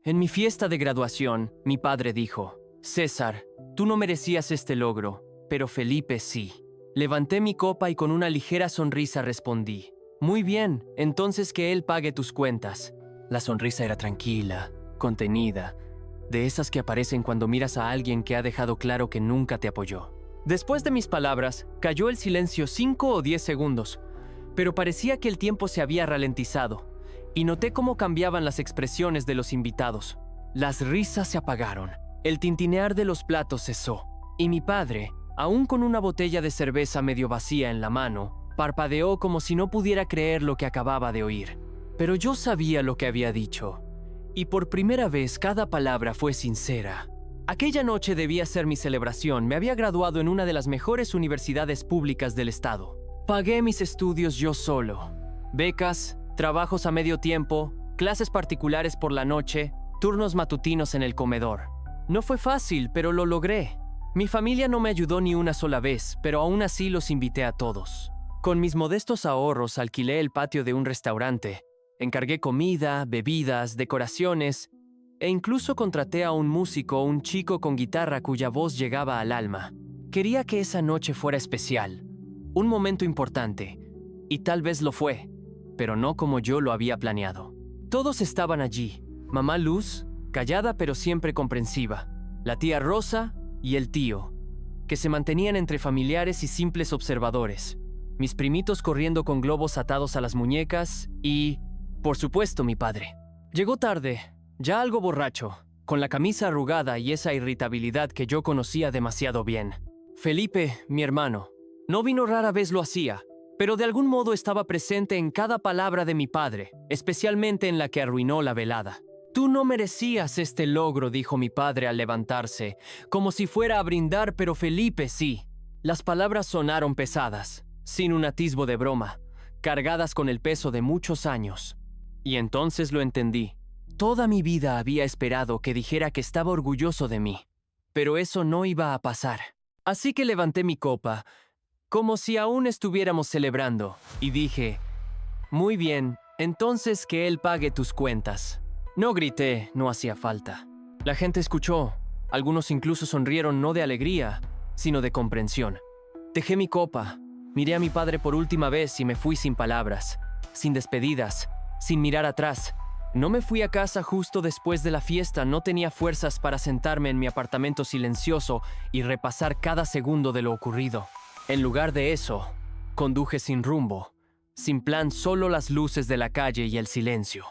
En mi fiesta de graduación, mi padre dijo: César, tú no merecías este logro, pero Felipe sí. Levanté mi copa y con una ligera sonrisa respondí: Muy bien, entonces que él pague tus cuentas. La sonrisa era tranquila, contenida, de esas que aparecen cuando miras a alguien que ha dejado claro que nunca te apoyó. Después de mis palabras, cayó el silencio 5 o 10 segundos, pero parecía que el tiempo se había ralentizado, y noté cómo cambiaban las expresiones de los invitados. Las risas se apagaron, el tintinear de los platos cesó, y mi padre, aún con una botella de cerveza medio vacía en la mano, parpadeó como si no pudiera creer lo que acababa de oír. Pero yo sabía lo que había dicho, y por primera vez cada palabra fue sincera. Aquella noche debía ser mi celebración. Me había graduado en una de las mejores universidades públicas del estado. Pagué mis estudios yo solo. Becas, trabajos a medio tiempo, clases particulares por la noche, turnos matutinos en el comedor. No fue fácil, pero lo logré. Mi familia no me ayudó ni una sola vez, pero aún así los invité a todos. Con mis modestos ahorros alquilé el patio de un restaurante. Encargué comida, bebidas, decoraciones, e incluso contraté a un músico, un chico con guitarra cuya voz llegaba al alma. Quería que esa noche fuera especial, un momento importante, y tal vez lo fue, pero no como yo lo había planeado. Todos estaban allí: mamá Luz, callada pero siempre comprensiva, la tía Rosa y el tío, que se mantenían entre familiares y simples observadores, mis primitos corriendo con globos atados a las muñecas y, por supuesto, mi padre. Llegó tarde, ya algo borracho, con la camisa arrugada y esa irritabilidad que yo conocía demasiado bien. Felipe, mi hermano, no vino, rara vez lo hacía, pero de algún modo estaba presente en cada palabra de mi padre, especialmente en la que arruinó la velada. Tú no merecías este logro, dijo mi padre al levantarse, como si fuera a brindar, pero Felipe sí. Las palabras sonaron pesadas, sin un atisbo de broma, cargadas con el peso de muchos años. Y entonces lo entendí. Toda mi vida había esperado que dijera que estaba orgulloso de mí, pero eso no iba a pasar. Así que levanté mi copa, como si aún estuviéramos celebrando, y dije: Muy bien, entonces que él pague tus cuentas. No grité, no hacía falta. La gente escuchó, algunos incluso sonrieron no de alegría, sino de comprensión. Dejé mi copa, miré a mi padre por última vez y me fui sin palabras, sin despedidas, sin mirar atrás. No me fui a casa justo después de la fiesta, no tenía fuerzas para sentarme en mi apartamento silencioso y repasar cada segundo de lo ocurrido. En lugar de eso, conduje sin rumbo, sin plan, solo las luces de la calle y el silencio.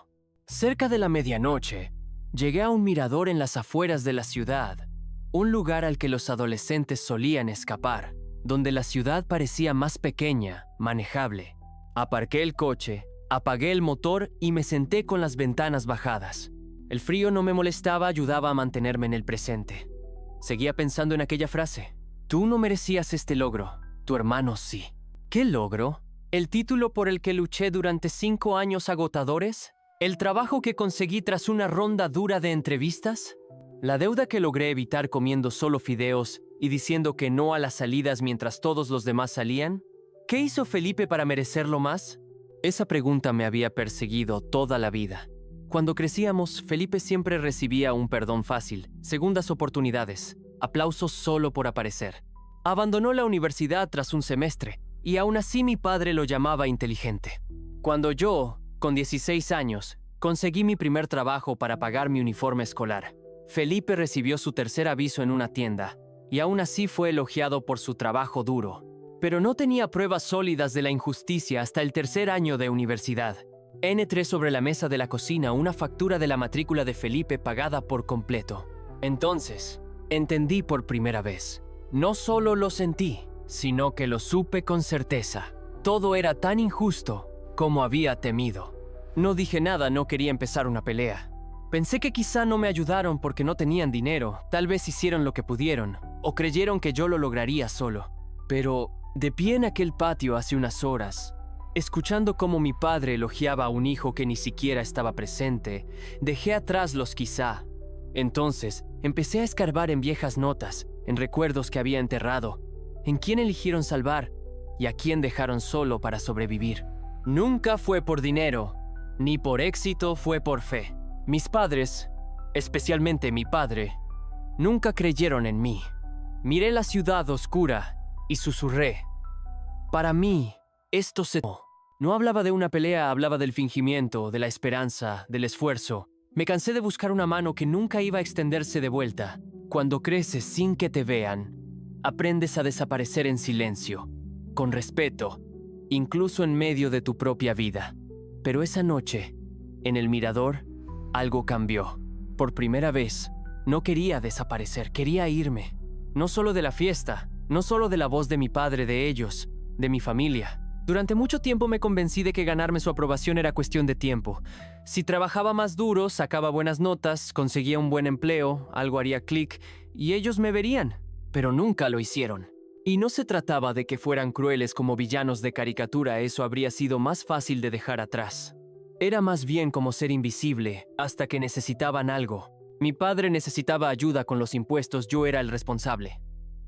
Cerca de la medianoche, llegué a un mirador en las afueras de la ciudad, un lugar al que los adolescentes solían escapar, donde la ciudad parecía más pequeña, manejable. Aparqué el coche, apagué el motor y me senté con las ventanas bajadas. El frío no me molestaba, ayudaba a mantenerme en el presente. Seguía pensando en aquella frase: Tú no merecías este logro, tu hermano sí. ¿Qué logro? ¿El título por el que luché durante 5 años agotadores? ¿El trabajo que conseguí tras una ronda dura de entrevistas? ¿La deuda que logré evitar comiendo solo fideos y diciendo que no a las salidas mientras todos los demás salían? ¿Qué hizo Felipe para merecerlo más? Esa pregunta me había perseguido toda la vida. Cuando crecíamos, Felipe siempre recibía un perdón fácil, segundas oportunidades, aplausos solo por aparecer. Abandonó la universidad tras un semestre, y aún así mi padre lo llamaba inteligente. Cuando yo, con 16 años, conseguí mi primer trabajo para pagar mi uniforme escolar, Felipe recibió su tercer aviso en una tienda, y aún así fue elogiado por su trabajo duro. Pero no tenía pruebas sólidas de la injusticia hasta el tercer año de universidad. Entré sobre la mesa de la cocina una factura de la matrícula de Felipe pagada por completo. Entonces, entendí por primera vez. No solo lo sentí, sino que lo supe con certeza. Todo era tan injusto como había temido. No dije nada, no quería empezar una pelea. Pensé que quizá no me ayudaron porque no tenían dinero, tal vez hicieron lo que pudieron, o creyeron que yo lo lograría solo. Pero, de pie en aquel patio hace unas horas, escuchando cómo mi padre elogiaba a un hijo que ni siquiera estaba presente, dejé atrás los quizá. Entonces, empecé a escarbar en viejas notas, en recuerdos que había enterrado, en quién eligieron salvar y a quién dejaron solo para sobrevivir. Nunca fue por dinero, ni por éxito, fue por fe. Mis padres, especialmente mi padre, nunca creyeron en mí. Miré la ciudad oscura y susurré. Para mí, esto se... No hablaba de una pelea, hablaba del fingimiento, de la esperanza, del esfuerzo. Me cansé de buscar una mano que nunca iba a extenderse de vuelta. Cuando creces sin que te vean, aprendes a desaparecer en silencio, con respeto, incluso en medio de tu propia vida. Pero esa noche, en el mirador, algo cambió. Por primera vez, no quería desaparecer, quería irme. No solo de la fiesta, no solo de la voz de mi padre, de ellos, de mi familia. Durante mucho tiempo me convencí de que ganarme su aprobación era cuestión de tiempo. Si trabajaba más duro, sacaba buenas notas, conseguía un buen empleo, algo haría clic, y ellos me verían. Pero nunca lo hicieron. Y no se trataba de que fueran crueles como villanos de caricatura, eso habría sido más fácil de dejar atrás. Era más bien como ser invisible, hasta que necesitaban algo. Mi padre necesitaba ayuda con los impuestos, yo era el responsable.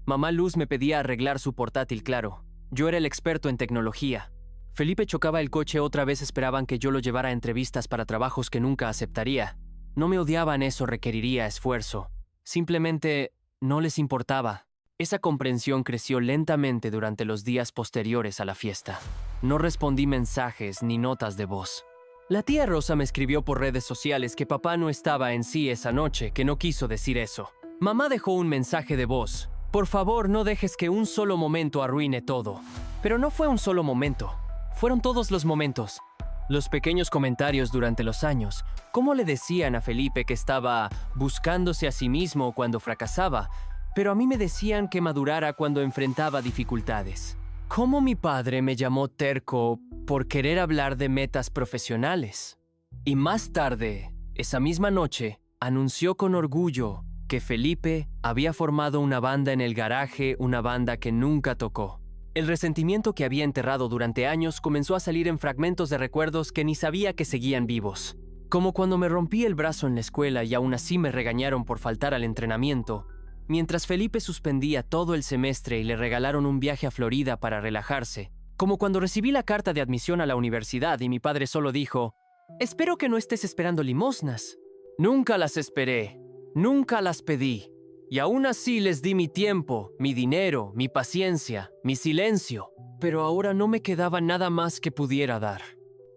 Mamá Luz me pedía arreglar su portátil, claro. Yo era el experto en tecnología. Felipe chocaba el coche, otra vez esperaban que yo lo llevara a entrevistas para trabajos que nunca aceptaría. No me odiaban, eso requeriría esfuerzo. Simplemente no les importaba. Esa comprensión creció lentamente durante los días posteriores a la fiesta. No respondí mensajes ni notas de voz. La tía Rosa me escribió por redes sociales que papá no estaba en sí esa noche, que no quiso decir eso. Mamá dejó un mensaje de voz. Por favor, no dejes que un solo momento arruine todo. Pero no fue un solo momento. Fueron todos los momentos. Los pequeños comentarios durante los años. Cómo le decían a Felipe que estaba buscándose a sí mismo cuando fracasaba, pero a mí me decían que madurara cuando enfrentaba dificultades. Cómo mi padre me llamó terco por querer hablar de metas profesionales. Y más tarde, esa misma noche, anunció con orgullo que Felipe había formado una banda en el garaje, una banda que nunca tocó. El resentimiento que había enterrado durante años comenzó a salir en fragmentos de recuerdos que ni sabía que seguían vivos. Como cuando me rompí el brazo en la escuela y aún así me regañaron por faltar al entrenamiento, mientras Felipe suspendía todo el semestre y le regalaron un viaje a Florida para relajarse. Como cuando recibí la carta de admisión a la universidad y mi padre solo dijo, «Espero que no estés esperando limosnas». Nunca las esperé. Nunca las pedí, y aún así les di mi tiempo, mi dinero, mi paciencia, mi silencio. Pero ahora no me quedaba nada más que pudiera dar.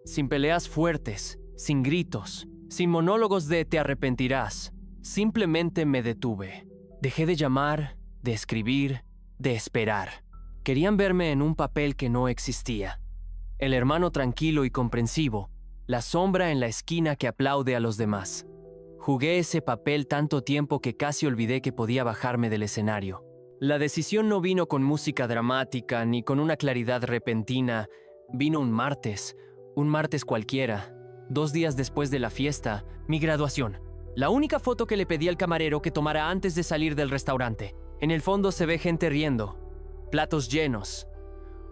Sin peleas fuertes, sin gritos, sin monólogos de «te arrepentirás», simplemente me detuve. Dejé de llamar, de escribir, de esperar. Querían verme en un papel que no existía. El hermano tranquilo y comprensivo, la sombra en la esquina que aplaude a los demás. Jugué ese papel tanto tiempo que casi olvidé que podía bajarme del escenario. La decisión no vino con música dramática ni con una claridad repentina. Vino un martes cualquiera. 2 días después de la fiesta, mi graduación. La única foto que le pedí al camarero que tomara antes de salir del restaurante. En el fondo se ve gente riendo, platos llenos,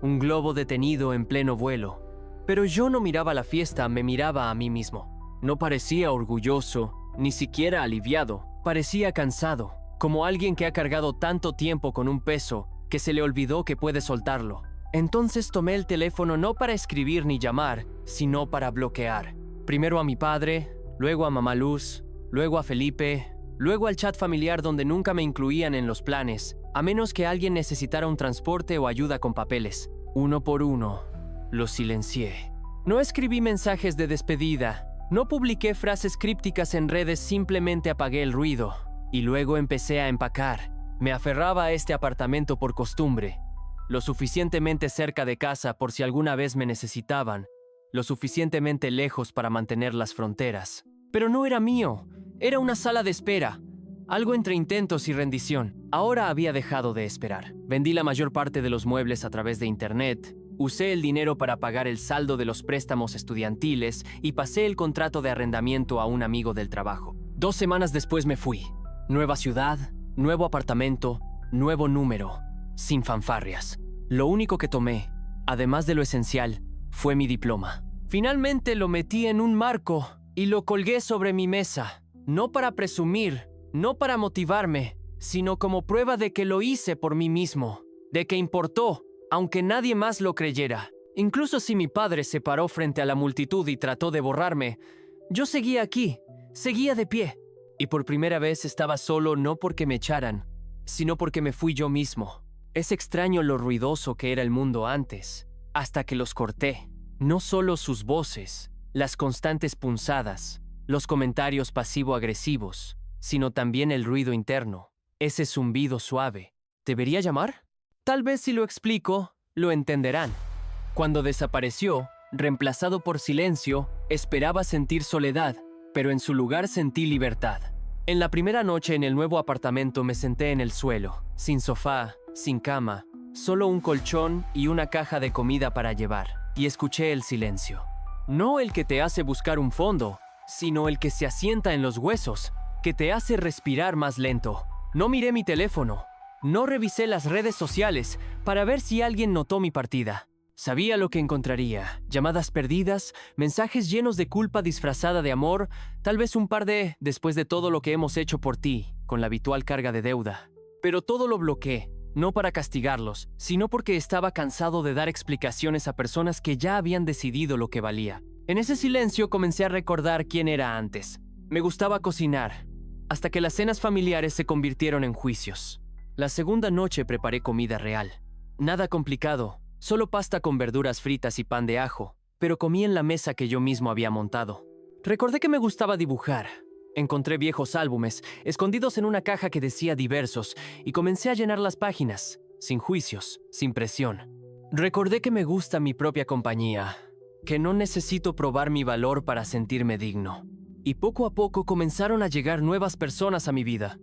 un globo detenido en pleno vuelo. Pero yo no miraba la fiesta, me miraba a mí mismo. No parecía orgulloso, ni siquiera aliviado. Parecía cansado, como alguien que ha cargado tanto tiempo con un peso que se le olvidó que puede soltarlo. Entonces tomé el teléfono no para escribir ni llamar, sino para bloquear. Primero a mi padre, luego a mamá Luz, luego a Felipe, luego al chat familiar donde nunca me incluían en los planes, a menos que alguien necesitara un transporte o ayuda con papeles. Uno por uno, los silencié. No escribí mensajes de despedida. No publiqué frases crípticas en redes, simplemente apagué el ruido. Y luego empecé a empacar. Me aferraba a este apartamento por costumbre. Lo suficientemente cerca de casa por si alguna vez me necesitaban. Lo suficientemente lejos para mantener las fronteras. Pero no era mío. Era una sala de espera. Algo entre intentos y rendición. Ahora había dejado de esperar. Vendí la mayor parte de los muebles a través de internet. Usé el dinero para pagar el saldo de los préstamos estudiantiles y pasé el contrato de arrendamiento a un amigo del trabajo. 2 semanas después me fui. Nueva ciudad, nuevo apartamento, nuevo número, sin fanfarrias. Lo único que tomé, además de lo esencial, fue mi diploma. Finalmente lo metí en un marco y lo colgué sobre mi mesa. No para presumir, no para motivarme, sino como prueba de que lo hice por mí mismo, de que importó, aunque nadie más lo creyera. Incluso si mi padre se paró frente a la multitud y trató de borrarme, yo seguía aquí, seguía de pie. Y por primera vez estaba solo no porque me echaran, sino porque me fui yo mismo. Es extraño lo ruidoso que era el mundo antes, hasta que los corté. No solo sus voces, las constantes punzadas, los comentarios pasivo-agresivos, sino también el ruido interno, ese zumbido suave. ¿Debería llamar? Tal vez si lo explico, lo entenderán. Cuando desapareció, reemplazado por silencio, esperaba sentir soledad, pero en su lugar sentí libertad. En la primera noche en el nuevo apartamento me senté en el suelo, sin sofá, sin cama, solo un colchón y una caja de comida para llevar, y escuché el silencio. No el que te hace buscar un fondo, sino el que se asienta en los huesos, que te hace respirar más lento. No miré mi teléfono, no revisé las redes sociales para ver si alguien notó mi partida. Sabía lo que encontraría: llamadas perdidas, mensajes llenos de culpa disfrazada de amor, tal vez un par de «después de todo lo que hemos hecho por ti», con la habitual carga de deuda. Pero todo lo bloqueé, no para castigarlos, sino porque estaba cansado de dar explicaciones a personas que ya habían decidido lo que valía. En ese silencio comencé a recordar quién era antes. Me gustaba cocinar, hasta que las cenas familiares se convirtieron en juicios. La segunda noche preparé comida real. Nada complicado. Solo pasta con verduras fritas y pan de ajo, pero comí en la mesa que yo mismo había montado. Recordé que me gustaba dibujar. Encontré viejos álbumes, escondidos en una caja que decía diversos, y comencé a llenar las páginas, sin juicios, sin presión. Recordé que me gusta mi propia compañía, que no necesito probar mi valor para sentirme digno. Y poco a poco comenzaron a llegar nuevas personas a mi vida.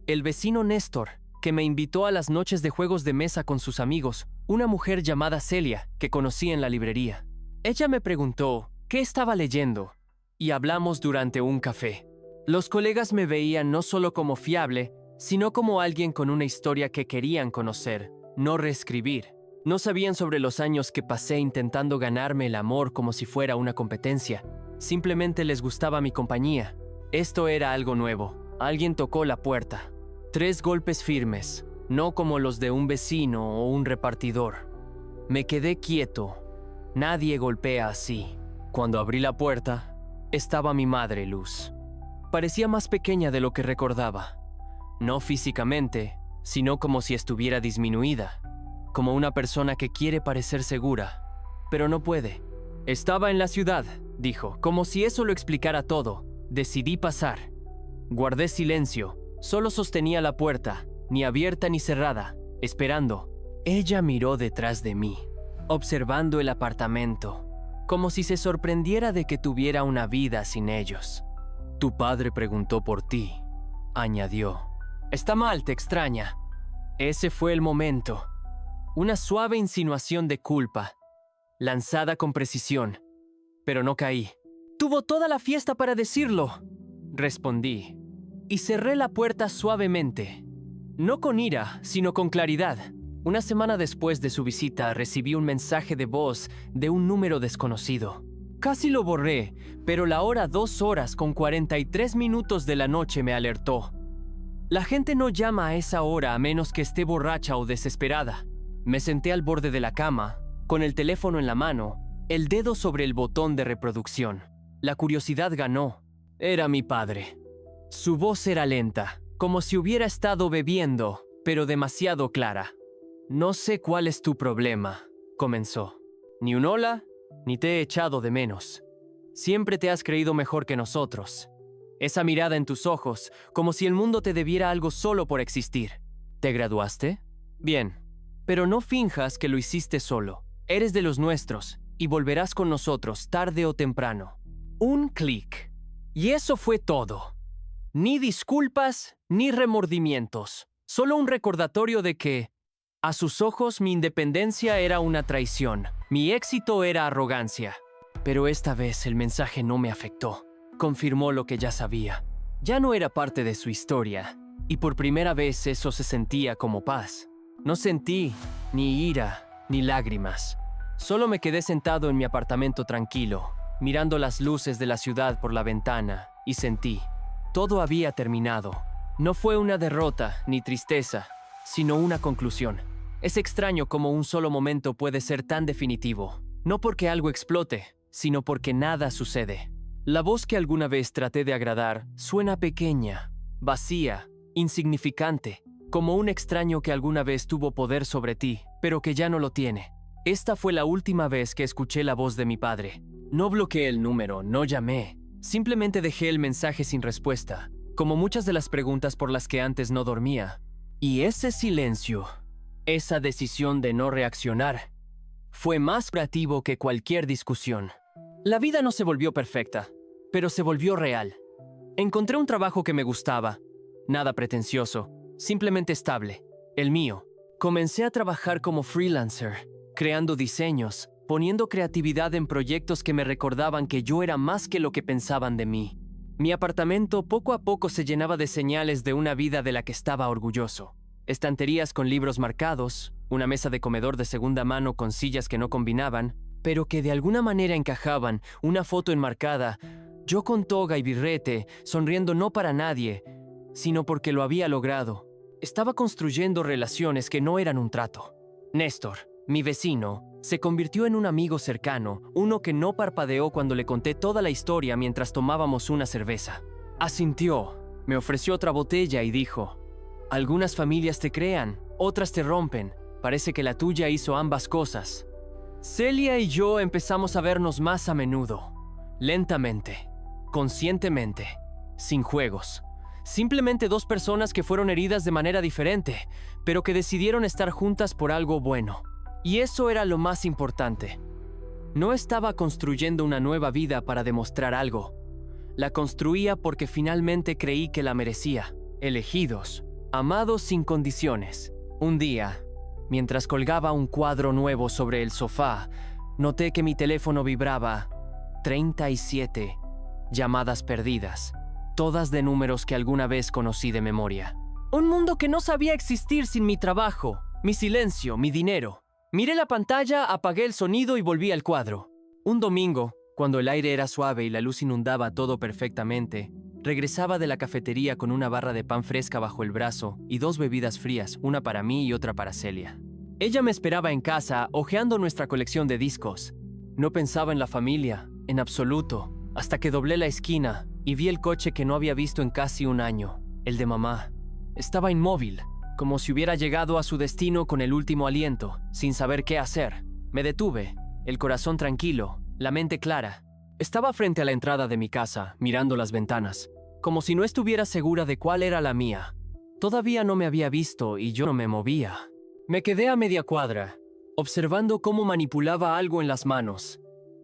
El vecino Néstor, que me invitó a las noches de juegos de mesa con sus amigos, una mujer llamada Celia, que conocí en la librería. Ella me preguntó qué estaba leyendo, y hablamos durante un café. Los colegas me veían no solo como fiable, sino como alguien con una historia que querían conocer, no reescribir. No sabían sobre los años que pasé intentando ganarme el amor como si fuera una competencia. Simplemente les gustaba mi compañía. Esto era algo nuevo. Alguien tocó la puerta. 3 golpes firmes, no como los de un vecino o un repartidor. Me quedé quieto. Nadie golpea así. Cuando abrí la puerta, estaba mi madre, Luz. Parecía más pequeña de lo que recordaba. No físicamente, sino como si estuviera disminuida. Como una persona que quiere parecer segura, pero no puede. Estaba en la ciudad, dijo, como si eso lo explicara todo. Decidí pasar. Guardé silencio. Solo sostenía la puerta, ni abierta ni cerrada, esperando. Ella miró detrás de mí, observando el apartamento, como si se sorprendiera de que tuviera una vida sin ellos. Tu padre preguntó por ti, añadió. Está mal, te extraña. Ese fue el momento. Una suave insinuación de culpa, lanzada con precisión, pero no caí. Tuvo toda la fiesta para decirlo, respondí. Y cerré la puerta suavemente. No con ira, sino con claridad. Una semana después de su visita, recibí un mensaje de voz de un número desconocido. Casi lo borré, pero la hora 2:43 de la noche me alertó. La gente no llama a esa hora a menos que esté borracha o desesperada. Me senté al borde de la cama, con el teléfono en la mano, el dedo sobre el botón de reproducción. La curiosidad ganó. Era mi padre. Su voz era lenta, como si hubiera estado bebiendo, pero demasiado clara. No sé cuál es tu problema, comenzó. Ni un hola, ni te he echado de menos. Siempre te has creído mejor que nosotros. Esa mirada en tus ojos, como si el mundo te debiera algo solo por existir. ¿Te graduaste? Bien, pero no finjas que lo hiciste solo. Eres de los nuestros y volverás con nosotros tarde o temprano. Un clic. Y eso fue todo. Ni disculpas, ni remordimientos. Solo un recordatorio de que, a sus ojos, mi independencia era una traición. Mi éxito era arrogancia. Pero esta vez el mensaje no me afectó. Confirmó lo que ya sabía. Ya no era parte de su historia. Y por primera vez eso se sentía como paz. No sentí ni ira, ni lágrimas. Solo me quedé sentado en mi apartamento tranquilo, mirando las luces de la ciudad por la ventana, y sentí. Todo había terminado. No fue una derrota ni tristeza, sino una conclusión. Es extraño cómo un solo momento puede ser tan definitivo. No porque algo explote, sino porque nada sucede. La voz que alguna vez traté de agradar suena pequeña, vacía, insignificante, como un extraño que alguna vez tuvo poder sobre ti, pero que ya no lo tiene. Esta fue la última vez que escuché la voz de mi padre. No bloqueé el número, no llamé. Simplemente dejé el mensaje sin respuesta, como muchas de las preguntas por las que antes no dormía. Y ese silencio, esa decisión de no reaccionar, fue más creativo que cualquier discusión. La vida no se volvió perfecta, pero se volvió real. Encontré un trabajo que me gustaba, nada pretencioso, simplemente estable, el mío. Comencé a trabajar como freelancer, creando diseños, poniendo creatividad en proyectos que me recordaban que yo era más que lo que pensaban de mí. Mi apartamento poco a poco se llenaba de señales de una vida de la que estaba orgulloso. Estanterías con libros marcados, una mesa de comedor de segunda mano con sillas que no combinaban, pero que de alguna manera encajaban, una foto enmarcada, yo con toga y birrete, sonriendo no para nadie, sino porque lo había logrado. Estaba construyendo relaciones que no eran un trato. Néstor, mi vecino, se convirtió en un amigo cercano, uno que no parpadeó cuando le conté toda la historia mientras tomábamos una cerveza. Asintió, me ofreció otra botella y dijo: algunas familias te crean, otras te rompen. Parece que la tuya hizo ambas cosas. Celia y yo empezamos a vernos más a menudo, lentamente, conscientemente, sin juegos. Simplemente dos personas que fueron heridas de manera diferente, pero que decidieron estar juntas por algo bueno. Y eso era lo más importante. No estaba construyendo una nueva vida para demostrar algo. La construía porque finalmente creí que la merecía. Elegidos, amados sin condiciones. Un día, mientras colgaba un cuadro nuevo sobre el sofá, noté que mi teléfono vibraba. 37 llamadas perdidas, todas de números que alguna vez conocí de memoria. Un mundo que no sabía existir sin mi trabajo, mi silencio, mi dinero. Miré la pantalla, apagué el sonido y volví al cuadro. Un domingo, cuando el aire era suave y la luz inundaba todo perfectamente, regresaba de la cafetería con una barra de pan fresca bajo el brazo y dos bebidas frías, una para mí y otra para Celia. Ella me esperaba en casa, hojeando nuestra colección de discos. No pensaba en la familia, en absoluto, hasta que doblé la esquina y vi el coche que no había visto en casi un año, el de mamá. Estaba inmóvil, como si hubiera llegado a su destino con el último aliento, sin saber qué hacer. Me detuve, el corazón tranquilo, la mente clara. Estaba frente a la entrada de mi casa, mirando las ventanas, como si no estuviera segura de cuál era la mía. Todavía no me había visto y yo no me movía. Me quedé a media cuadra, observando cómo manipulaba algo en las manos.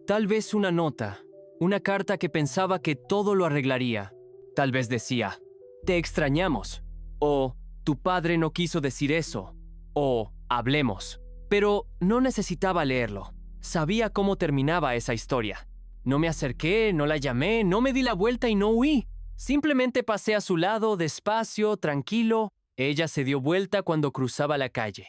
Tal vez una nota, una carta que pensaba que todo lo arreglaría. Tal vez decía: te extrañamos, o tu padre no quiso decir eso, o hablemos. Pero no necesitaba leerlo. Sabía cómo terminaba esa historia. No me acerqué, no la llamé, no me di la vuelta y no huí. Simplemente pasé a su lado, despacio, tranquilo. Ella se dio vuelta cuando cruzaba la calle.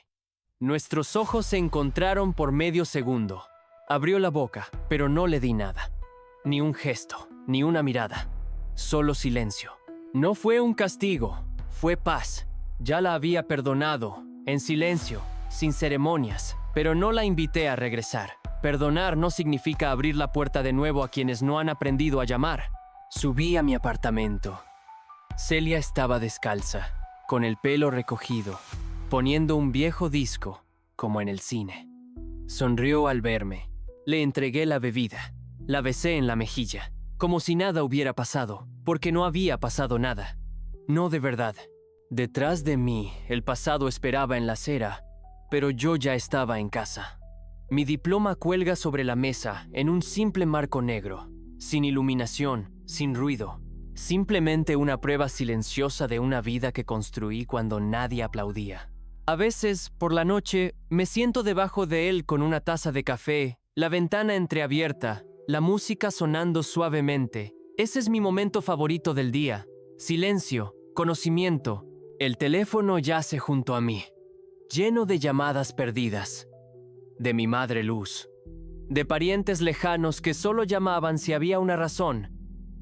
Nuestros ojos se encontraron por medio segundo. Abrió la boca, pero no le di nada. Ni un gesto, ni una mirada. Solo silencio. No fue un castigo, fue paz. Ya la había perdonado, en silencio, sin ceremonias, pero no la invité a regresar. Perdonar no significa abrir la puerta de nuevo a quienes no han aprendido a llamar. Subí a mi apartamento. Celia estaba descalza, con el pelo recogido, poniendo un viejo disco, como en el cine. Sonrió al verme. Le entregué la bebida. La besé en la mejilla, como si nada hubiera pasado, porque no había pasado nada. No de verdad. Detrás de mí, el pasado esperaba en la acera, pero yo ya estaba en casa. Mi diploma cuelga sobre la mesa en un simple marco negro, sin iluminación, sin ruido. Simplemente una prueba silenciosa de una vida que construí cuando nadie aplaudía. A veces, por la noche, me siento debajo de él con una taza de café, la ventana entreabierta, la música sonando suavemente. Ese es mi momento favorito del día. Silencio, conocimiento. El teléfono yace junto a mí, lleno de llamadas perdidas. De mi madre Luz. De parientes lejanos que solo llamaban si había una razón.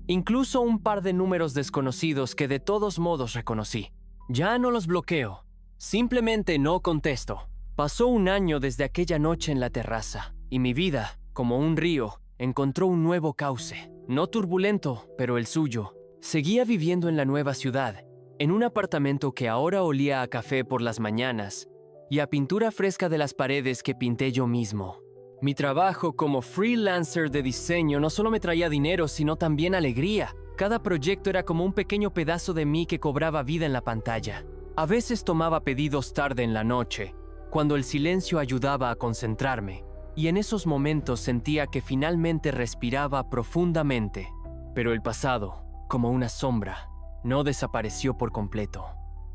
Incluso un par de números desconocidos que de todos modos reconocí. Ya no los bloqueo. Simplemente no contesto. Pasó un año desde aquella noche en la terraza, y mi vida, como un río, encontró un nuevo cauce. no turbulento, pero el suyo. Seguía viviendo en la nueva ciudad, en un apartamento que ahora olía a café por las mañanas y a pintura fresca de las paredes que pinté yo mismo. Mi trabajo como freelancer de diseño no solo me traía dinero, sino también alegría. Cada proyecto era como un pequeño pedazo de mí que cobraba vida en la pantalla. A veces tomaba pedidos tarde en la noche, cuando el silencio ayudaba a concentrarme, y en esos momentos sentía que finalmente respiraba profundamente. Pero el pasado, como una sombra, no desapareció por completo.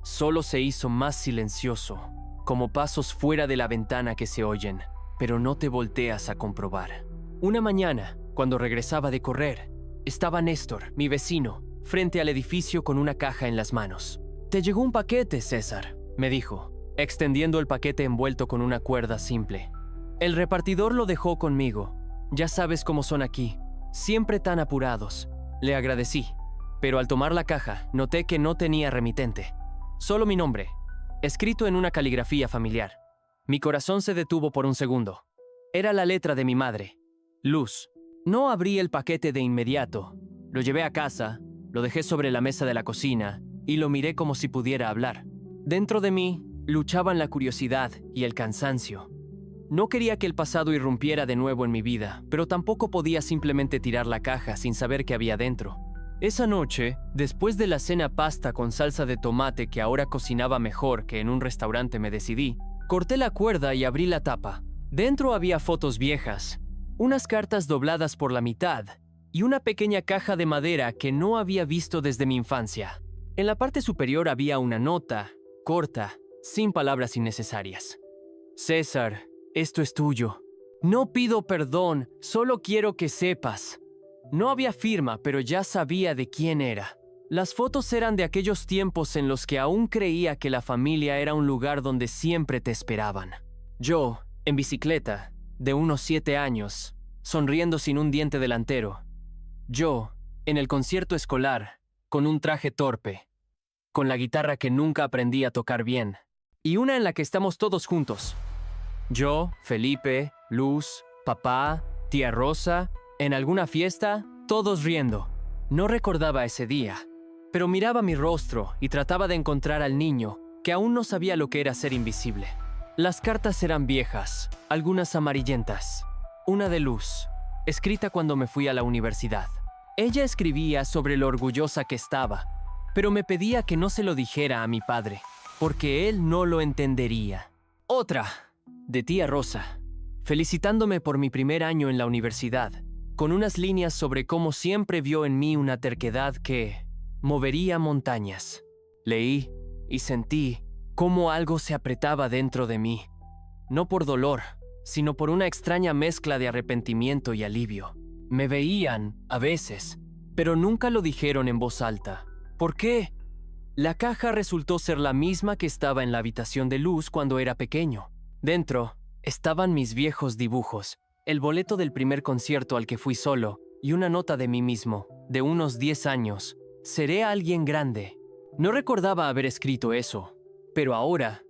Solo se hizo más silencioso, como pasos fuera de la ventana que se oyen, pero no te volteas a comprobar. Una mañana, cuando regresaba de correr, estaba Néstor, mi vecino, frente al edificio con una caja en las manos. «Te llegó un paquete, César», me dijo, extendiendo el paquete envuelto con una cuerda simple. «El repartidor lo dejó conmigo. Ya sabes cómo son aquí, siempre tan apurados». Le agradecí, pero al tomar la caja noté que no tenía remitente. Solo mi nombre, escrito en una caligrafía familiar. Mi corazón se detuvo por un segundo. Era la letra de mi madre, Luz. No abrí el paquete de inmediato. Lo llevé a casa, lo dejé sobre la mesa de la cocina y lo miré como si pudiera hablar. Dentro de mí luchaban la curiosidad y el cansancio. No quería que el pasado irrumpiera de nuevo en mi vida, pero tampoco podía simplemente tirar la caja sin saber qué había dentro. Esa noche, después de la cena pasta con salsa de tomate que ahora cocinaba mejor que en un restaurante, me decidí. Corté la cuerda y abrí la tapa. Dentro había fotos viejas, unas cartas dobladas por la mitad y una pequeña caja de madera que no había visto desde mi infancia. En la parte superior había una nota, corta, sin palabras innecesarias. «César, esto es tuyo. No pido perdón, solo quiero que sepas». No había firma, pero ya sabía de quién era. Las fotos eran de aquellos tiempos en los que aún creía que la familia era un lugar donde siempre te esperaban. Yo, en bicicleta, de unos 7 años, sonriendo sin un diente delantero. Yo, en el concierto escolar, con un traje torpe, con la guitarra que nunca aprendí a tocar bien, y una en la que estamos todos juntos. Yo, Felipe, Luz, papá, tía Rosa, en alguna fiesta, todos riendo. No recordaba ese día, pero miraba mi rostro y trataba de encontrar al niño, que aún no sabía lo que era ser invisible. Las cartas eran viejas, algunas amarillentas. Una de Luz, escrita cuando me fui a la universidad. Ella escribía sobre lo orgullosa que estaba, pero me pedía que no se lo dijera a mi padre, porque él no lo entendería. Otra, de tía Rosa, felicitándome por mi primer año en la universidad, con unas líneas sobre cómo siempre vio en mí una terquedad que movería montañas. Leí y sentí cómo algo se apretaba dentro de mí, no por dolor, sino por una extraña mezcla de arrepentimiento y alivio. Me veían, a veces, pero nunca lo dijeron en voz alta. ¿Por qué? La caja resultó ser la misma que estaba en la habitación de Luz cuando era pequeño. Dentro estaban mis viejos dibujos, el boleto del primer concierto al que fui solo y una nota de mí mismo, de unos 10 años. «Seré alguien grande». No recordaba haber escrito eso, pero ahora,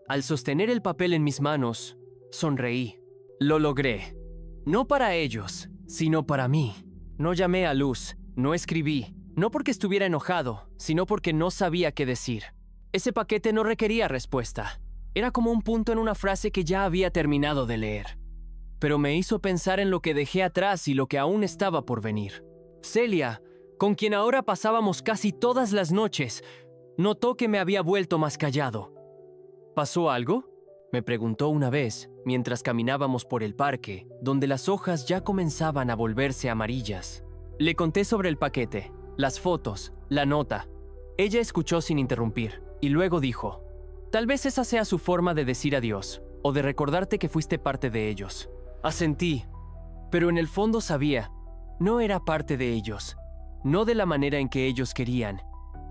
al sostener el papel en mis manos, sonreí. Lo logré. No para ellos, sino para mí. No llamé a Luz, no escribí, no porque estuviera enojado, sino porque no sabía qué decir. Ese paquete no requería respuesta. Era como un punto en una frase que ya había terminado de leer. Pero me hizo pensar en lo que dejé atrás y lo que aún estaba por venir. Celia, con quien ahora pasábamos casi todas las noches, notó que me había vuelto más callado. ¿Pasó algo?, me preguntó una vez mientras caminábamos por el parque, donde las hojas ya comenzaban a volverse amarillas. Le conté sobre el paquete, las fotos, la nota. Ella escuchó sin interrumpir y luego dijo: «Tal vez esa sea su forma de decir adiós o de recordarte que fuiste parte de ellos». Asentí, pero en el fondo sabía, no era parte de ellos, no de la manera en que ellos querían,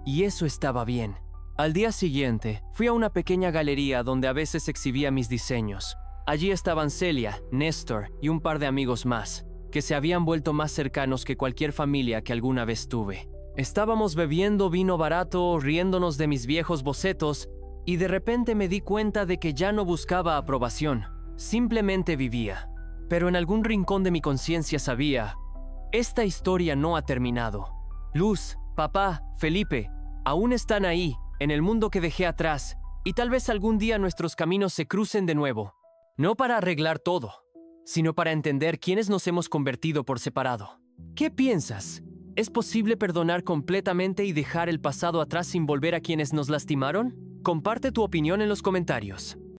y eso estaba bien. Al día siguiente, fui a una pequeña galería donde a veces exhibía mis diseños. Allí estaban Celia, Néstor y un par de amigos más, que se habían vuelto más cercanos que cualquier familia que alguna vez tuve. Estábamos bebiendo vino barato, riéndonos de mis viejos bocetos, y de repente me di cuenta de que ya no buscaba aprobación, simplemente vivía. Pero en algún rincón de mi conciencia sabía, Esta historia no ha terminado. Luz, papá, Felipe, aún están ahí, en el mundo que dejé atrás, y tal vez algún día nuestros caminos se crucen de nuevo. No para arreglar todo, sino para entender quiénes nos hemos convertido por separado. ¿Qué piensas? ¿Es posible perdonar completamente y dejar el pasado atrás sin volver a quienes nos lastimaron? Comparte tu opinión en los comentarios.